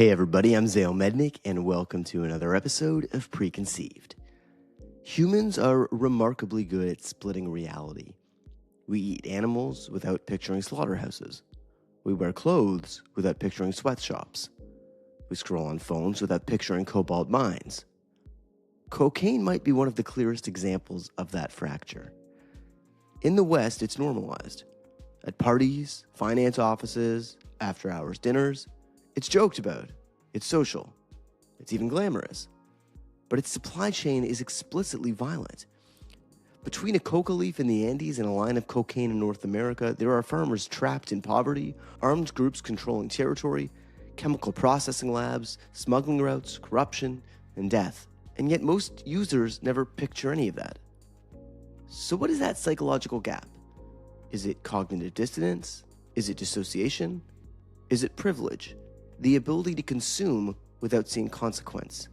Hey everybody, I'm Zail Mednick, and welcome to another episode of Preconceived. Humans are remarkably good at splitting reality. We eat animals without picturing slaughterhouses. We wear clothes without picturing sweatshops. We scroll on phones without picturing cobalt mines. Cocaine might be one of the clearest examples of that fracture. In the West, it's normalized. At parties, finance offices, after-hours dinners, it's joked about, it's social, it's even glamorous. But its supply chain is explicitly violent. Between a coca leaf in the Andes and a line of cocaine in North America, there are farmers trapped in poverty, armed groups controlling territory, chemical processing labs, smuggling routes, corruption, and death. And yet most users never picture any of that. So what is that psychological gap? Is it cognitive dissonance? Is it dissociation? Is it privilege? The ability to consume without seeing consequence.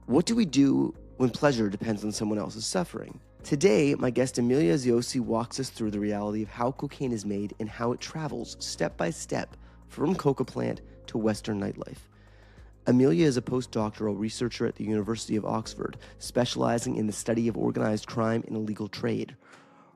What do we do when pleasure depends on someone else's suffering? Today, my guest Emilia Ziosi walks us through the reality of how cocaine is made and how it travels step by step from coca plant to Western nightlife. Emilia is a postdoctoral researcher at the University of Oxford, specializing in the study of organized crime and illegal trade.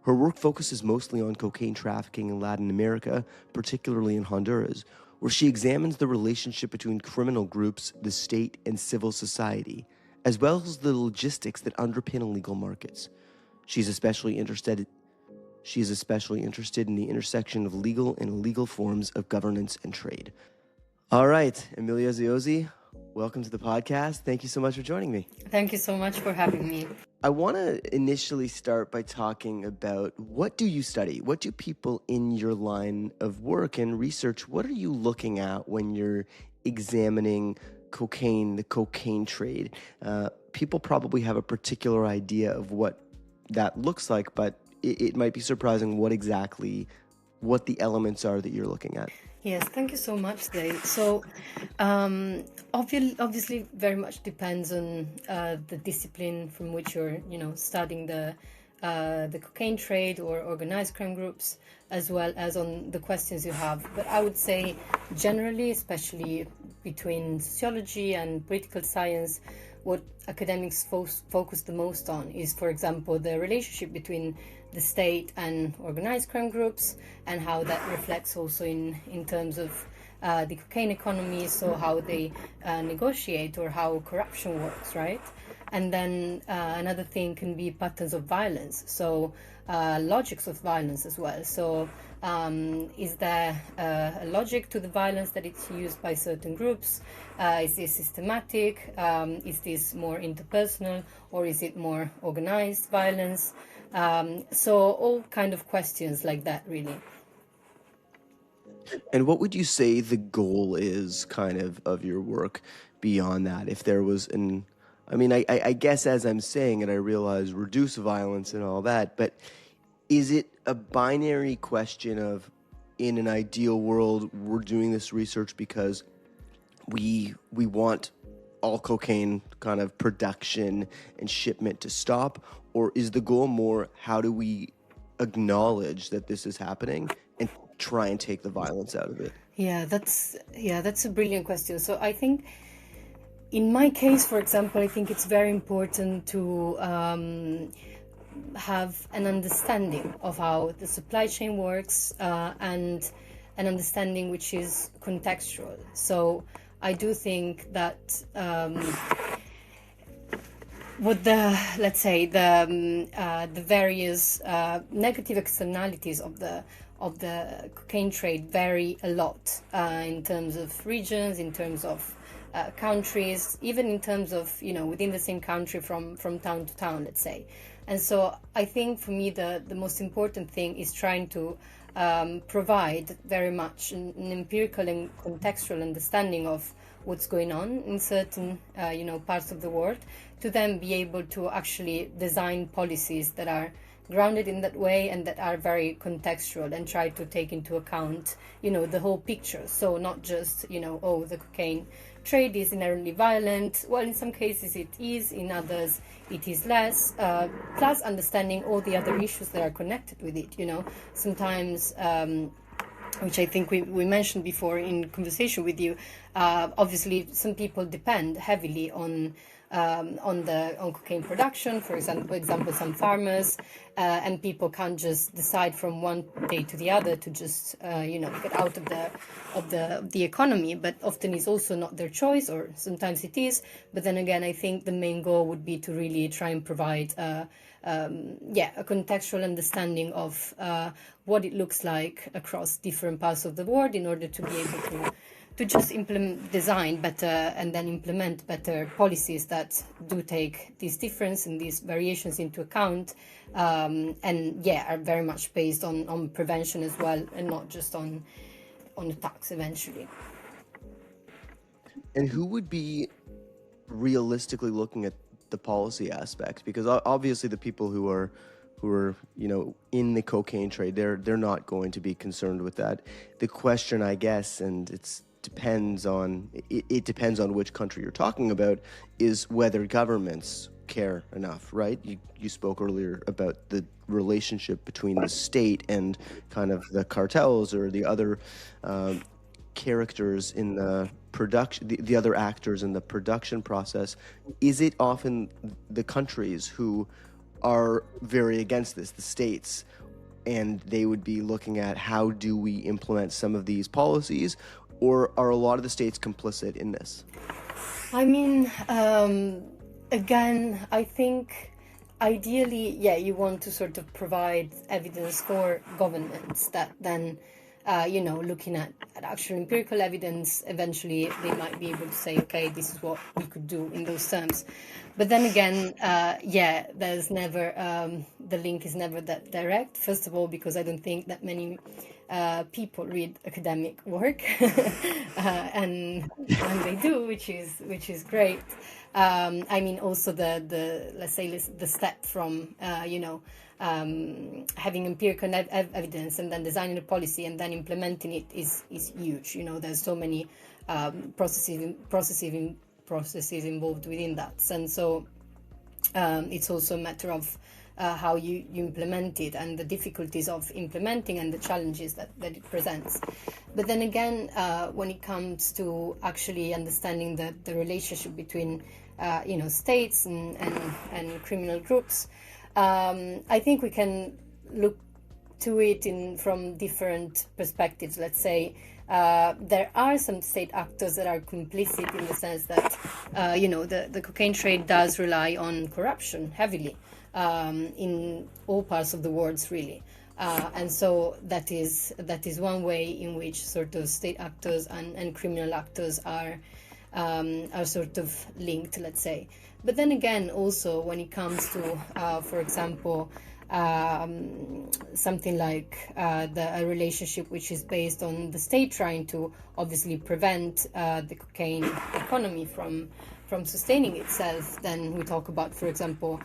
Her work focuses mostly on cocaine trafficking in Latin America, particularly in Honduras, where she examines the relationship between criminal groups, the state, and civil society, as well as the logistics that underpin illegal markets. She is especially interested in the intersection of legal and illegal forms of governance and trade. All right, Emilia Ziosi, welcome to the podcast. Thank you so much for joining me. Thank you so much for having me. I want to initially start by talking about what do you study? What do people in your line of work and research, what are you looking at when you're examining cocaine, the cocaine trade? People probably have a particular idea of what that looks like, but it might be surprising what the elements are that you're looking at. Yes, thank you so much, Dave. So, obviously, very much depends on the discipline from which you're, studying the cocaine trade or organized crime groups, as well as on the questions you have. But I would say, generally, especially between sociology and political science, what academics focus the most on is, for example, the relationship between the state and organized crime groups, and how that reflects also in terms of the cocaine economy, so how they negotiate or how corruption works, right? And then another thing can be patterns of violence, so logics of violence as well. So is there a logic to the violence that it's used by certain groups? Is this systematic? Is this more interpersonal, or is it more organized violence? So all kind of questions like that, really. And what would you say the goal is kind of your work beyond that? If there was I guess as I'm saying it, I realize reduce violence and all that, but is it a binary question of, in an ideal world, we're doing this research because we want all cocaine kind of production and shipment to stop? Or is the goal more, how do we acknowledge that this is happening and try and take the violence out of it? Yeah, that's a brilliant question. So I think in my case, for example, I think it's very important to have an understanding of how the supply chain works, and an understanding which is contextual. So I do think that with the various negative externalities of the cocaine trade vary a lot in terms of regions, in terms of countries, even in terms of within the same country from town to town, let's say. And so I think for me the most important thing is trying to provide very much an empirical and contextual understanding of what's going on in certain parts of the world, to then be able to actually design policies that are grounded in that way and that are very contextual and try to take into account the whole picture. So not just the cocaine trade is inherently violent. Well, in some cases it is, in others it is less, plus understanding all the other issues that are connected with it. Sometimes which I think we mentioned before in conversation with you, Obviously, some people depend heavily on cocaine production. For example, some farmers, and people can't just decide from one day to the other to just get out of the economy. But often it's also not their choice, or sometimes it is. But then again, I think the main goal would be to really try and provide a contextual understanding of what it looks like across different parts of the world, in order to be able to just design better and then implement better policies that do take these difference and these variations into account, and are very much based on prevention as well, and not just on attacks eventually. And who would be realistically looking at the policy aspects? Because obviously the people who are in the cocaine trade, they're not going to be concerned with that. The question, I guess, and it depends on which country you're talking about, is whether governments care enough, right? You spoke earlier about the relationship between the state and kind of the cartels or the other characters in the production, the other actors in the production process. Is it often the countries who are very against this, the states, and they would be looking at how do we implement some of these policies, or are a lot of the states complicit in this? I mean, again, I think ideally, you want to sort of provide evidence for governments that then, looking at actual empirical evidence, eventually they might be able to say, okay, this is what we could do in those terms. But then again, there's never, the link is never that direct. First of all, because I don't think that many people read academic work, and they do, which is great. I mean, also the let's say the step from having empirical evidence and then designing a policy and then implementing it is huge. There's so many processes involved within that, and so it's also a matter of how you implement it, and the difficulties of implementing, and the challenges that it presents. But then again, when it comes to actually understanding the relationship between states and criminal groups, I think we can look to it from different perspectives. Let's say there are some state actors that are complicit, in the sense that the cocaine trade does rely on corruption heavily in all parts of the world, really. And so that is one way in which sort of state actors and criminal actors are sort of linked, let's say. But then again, also when it comes to, for example, something like a relationship which is based on the state trying to obviously prevent the cocaine economy from sustaining itself, then we talk about, for example,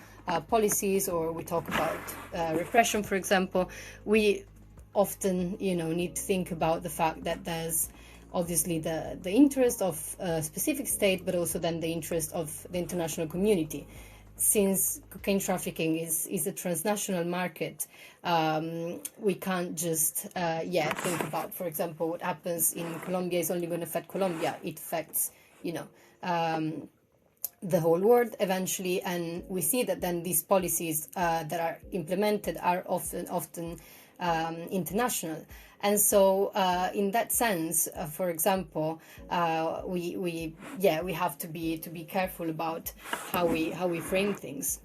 policies, or we talk about repression, for example. We often, need to think about the fact that there's obviously the interest of a specific state, but also then the interest of the international community. Since cocaine trafficking is a transnational market, we can't just think about, for example, what happens in Colombia is only going to affect Colombia. It affects, the whole world eventually, and we see that then these policies that are implemented are often international. And so in that sense, for example, we have to be careful about how we frame things.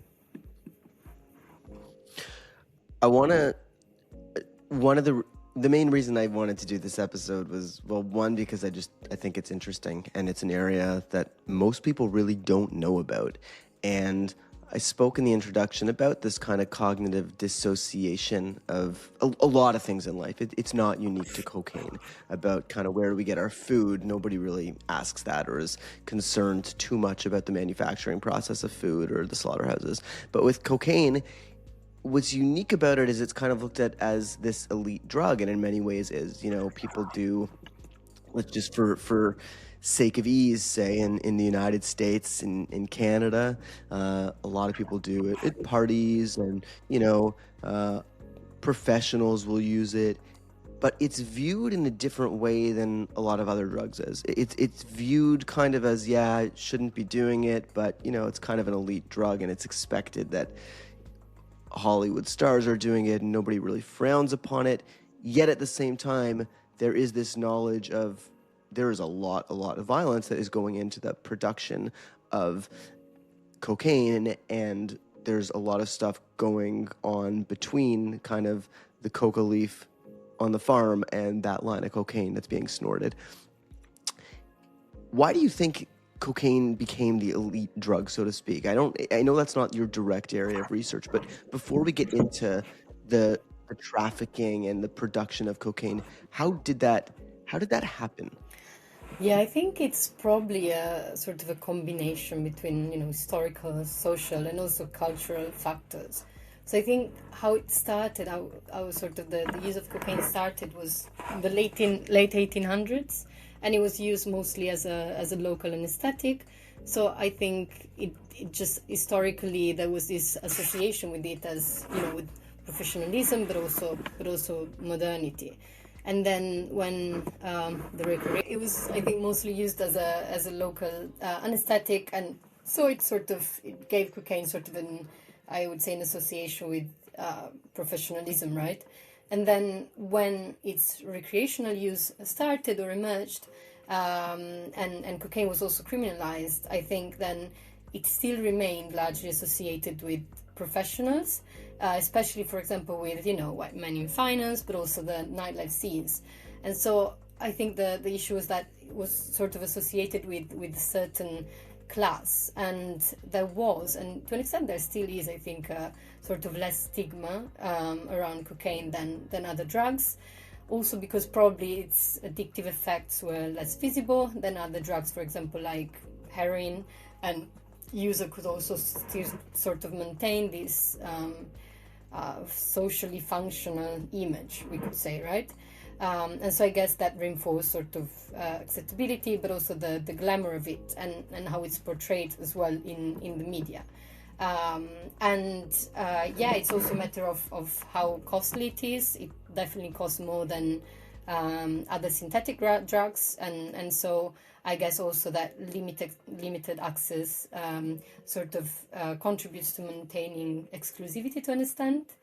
The main reason I wanted to do this episode was, well, one, because I think it's interesting, and it's an area that most people really don't know about. And I spoke in the introduction about this kind of cognitive dissociation of a lot of things in life. It's not unique to cocaine, about kind of where we get our food. Nobody really asks that or is concerned too much about the manufacturing process of food or the slaughterhouses. But with cocaine, what's unique about it is it's kind of looked at as this elite drug, and in many ways is, people do, let's just for sake of ease, say in the United States, in Canada, a lot of people do it at parties, and professionals will use it. but it's viewed in a different way than a lot of other drugs is. It's viewed kind of as, yeah, shouldn't be doing it, but it's kind of an elite drug, and it's expected that Hollywood stars are doing it, and nobody really frowns upon it. Yet at the same time, there is this knowledge of there is a lot of violence that is going into the production of cocaine, and there's a lot of stuff going on between kind of the coca leaf on the farm and that line of cocaine that's being snorted. Why do you think cocaine became the elite drug, so to speak? I know that's not your direct area of research, but before we get into the trafficking and the production of cocaine, how did that happen? Yeah, I think it's probably a sort of a combination between, historical, social, and also cultural factors. So I think how it started, how sort of the use of cocaine started was in the late 1800s, and it was used mostly as a local anesthetic. So I think it just historically there was this association with it as, with professionalism, but also modernity. And then when it was, I think, mostly used as a local anesthetic, and so it gave cocaine sort of I would say, an association with professionalism, right? And then when its recreational use started or emerged, and cocaine was also criminalized, I think then it still remained largely associated with professionals, especially, for example, with, white men in finance, but also the nightlife scenes. And so I think the issue was that it was sort of associated with certain class, and there was, and to an extent there still is, I think, sort of less stigma around cocaine than other drugs. Also because probably its addictive effects were less visible than other drugs, for example, like heroin, and user could also still sort of maintain this socially functional image, we could say, right? And so I guess that reinforced sort of acceptability, but also the glamour of it, and how it's portrayed as well in the media. It's also a matter of how costly it is. It definitely costs more than other synthetic drugs, and so I guess also that limited access sort of contributes to maintaining exclusivity to an extent.